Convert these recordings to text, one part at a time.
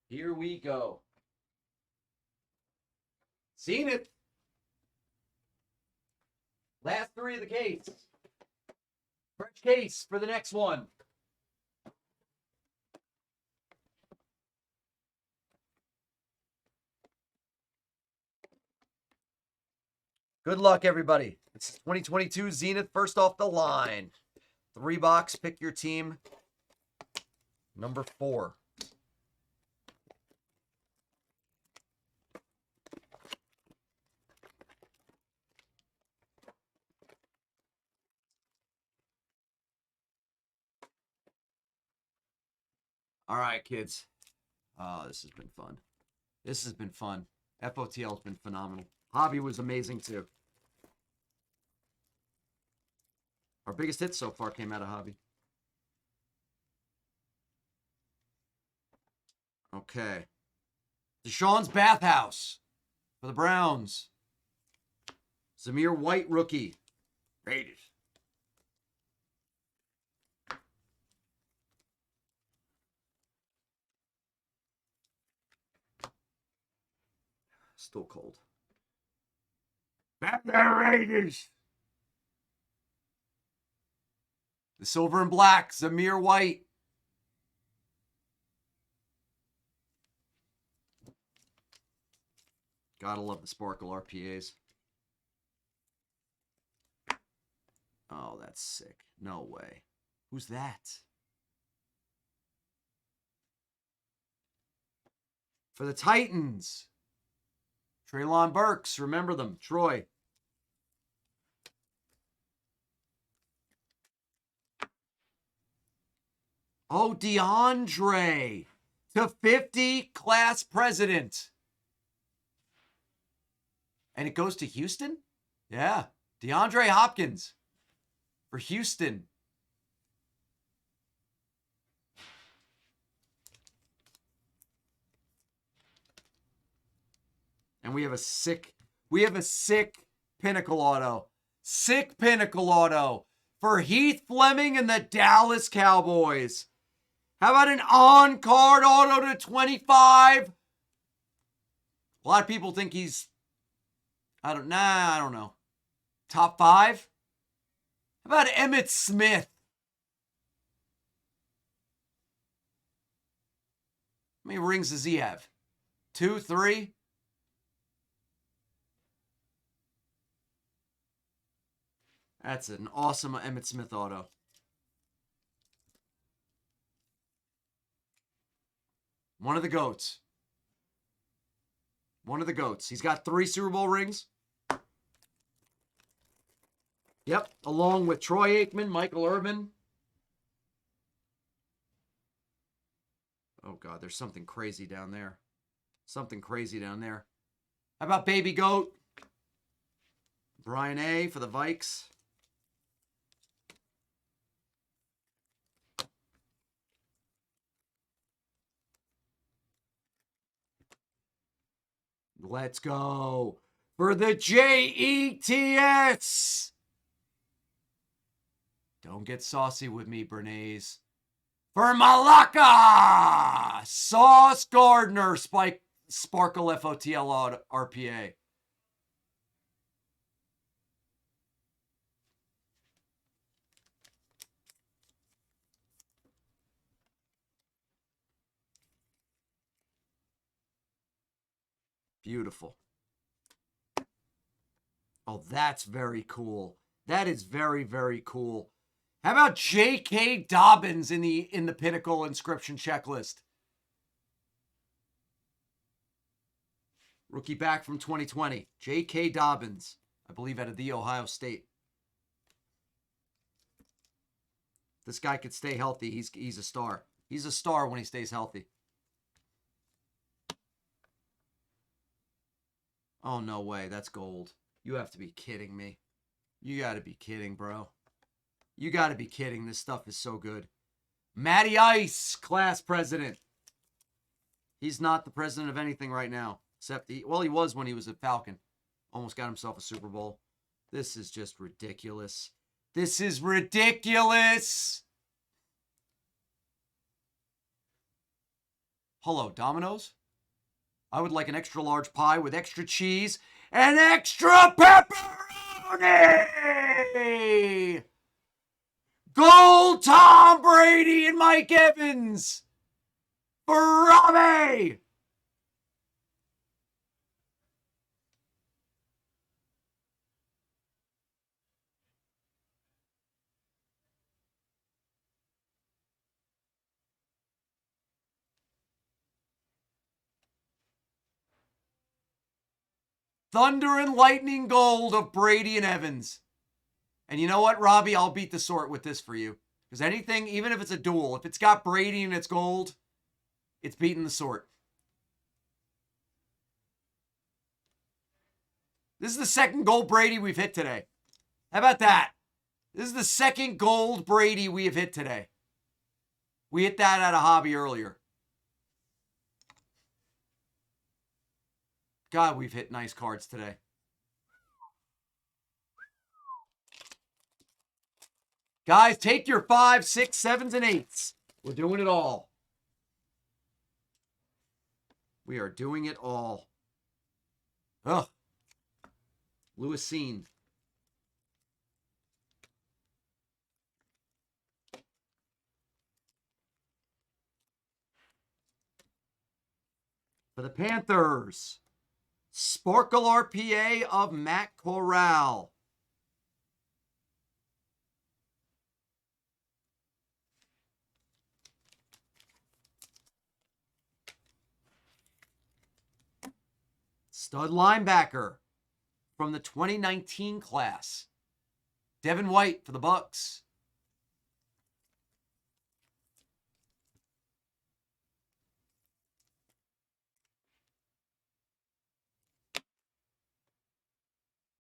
Here we go. Zenith. Last three of the case. Fresh case for the next one. Good luck, everybody. It's 2022 Zenith first off the line. 3-box, pick your team. Number 4. All right, kids. Oh, this has been fun. This has been fun. FOTL has been phenomenal. Hobby was amazing, too. Our biggest hit so far came out of Hobby. Okay. Deshaun's Bathhouse for the Browns. Zamir White rookie. Raiders. Still cold. Batman Raiders. The silver and black, Zamir White. Gotta love the sparkle RPAs. Oh, that's sick. No way. Who's that? For the Titans. Treylon Burks. Remember them. Troy. Oh, DeAndre. /50 class president. And it goes to Houston? Yeah. DeAndre Hopkins for Houston. And we have a sick Pinnacle auto. Sick Pinnacle auto for Heath Fleming and the Dallas Cowboys. How about an on-card auto to 25? A lot of people think he's, I don't know. Top 5? How about Emmitt Smith? How many rings does he have? 2, 3? That's an awesome Emmitt Smith auto. One of the GOATs. One of the GOATs. He's got 3 Super Bowl rings. Yep, along with Troy Aikman, Michael Irvin. Oh, God, there's something crazy down there. Something crazy down there. How about Baby Goat? Brian A. for the Vikes. Let's go for the Jets. Don't get saucy with me, Bernays. For Malacca, Sauce Gardner, Sparkle FOTL RPA. Beautiful. Oh, that's very cool. That is very, very cool. How about J.K. Dobbins in the Pinnacle inscription checklist? Rookie back from 2020. J.K. Dobbins, I believe out of the Ohio State. This guy could stay healthy. He's a star. He's a star when he stays healthy. Oh, no way. That's gold. You have to be kidding me. You got to be kidding, bro. You got to be kidding. This stuff is so good. Matty Ice, class president. He's not the president of anything right now. Except, he was when he was a Falcon. Almost got himself a Super Bowl. This is just ridiculous. This is ridiculous. Hello, Domino's. I would like an extra large pie with extra cheese and extra pepperoni. Gold Tom Brady and Mike Evans for Robbie. Thunder and lightning gold of Brady and Evans. And you know what, Robbie? I'll beat the sort with this for you. Because anything, even if it's a duel, if it's got Brady and it's gold, it's beating the sort. This is the second gold Brady we've hit today. How about that? This is the second gold Brady we have hit today. We hit that at a hobby earlier. God, we've hit nice cards today. Guys, take your 5, 6, 7s, and 8s. We're doing it all. We are doing it all. Ugh. Lewisine. For the Panthers, Sparkle RPA of Matt Corral. Stud linebacker from the 2019 class, Devin White for the Bucks.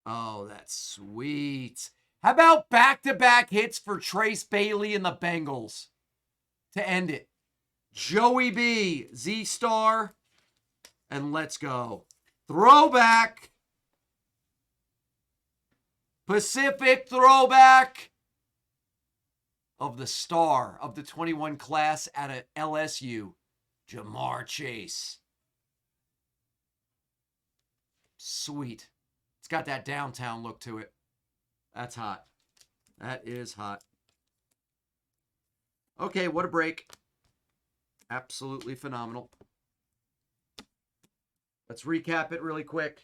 Oh, that's sweet. How about back-to-back hits for Trace Bailey and the Bengals to end it? Joey B, Z-Star, and let's go. Throwback. Pacific throwback of the star of the 21 class at LSU, Jamar Chase. Sweet. It's got that downtown look to it. That's hot. That is hot. Okay, what a break. Absolutely phenomenal. Let's recap it really quick.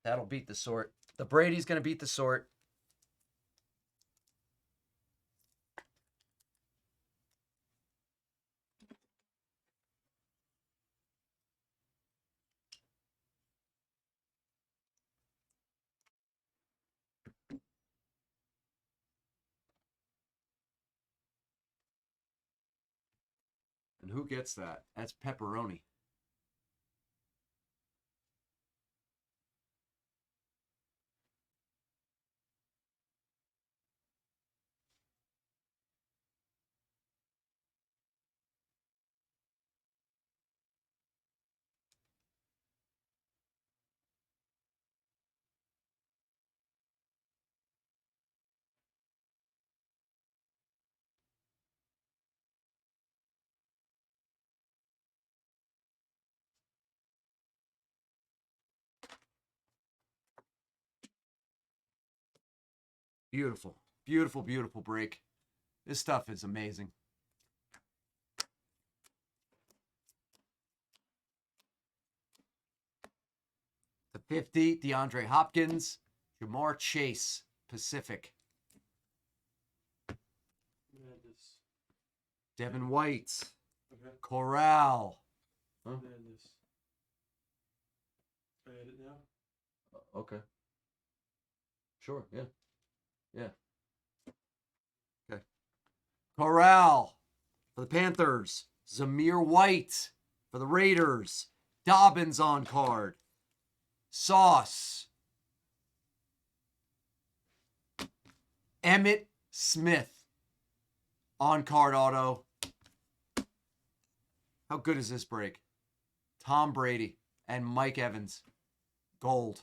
That'll beat the sort. The Brady's going to beat the sort. And who gets that? That's pepperoni. Beautiful. Beautiful, beautiful break. This stuff is amazing. The 50, DeAndre Hopkins, Jamar Chase, Pacific. Devin White, okay. Corral. Huh? I edit now? Okay. Sure, yeah. Yeah. Okay. Corral for the Panthers. Zamir White for the Raiders. Dobbins on card. Sauce. Emmitt Smith. On-card auto. How good is this break? Tom Brady and Mike Evans. Gold.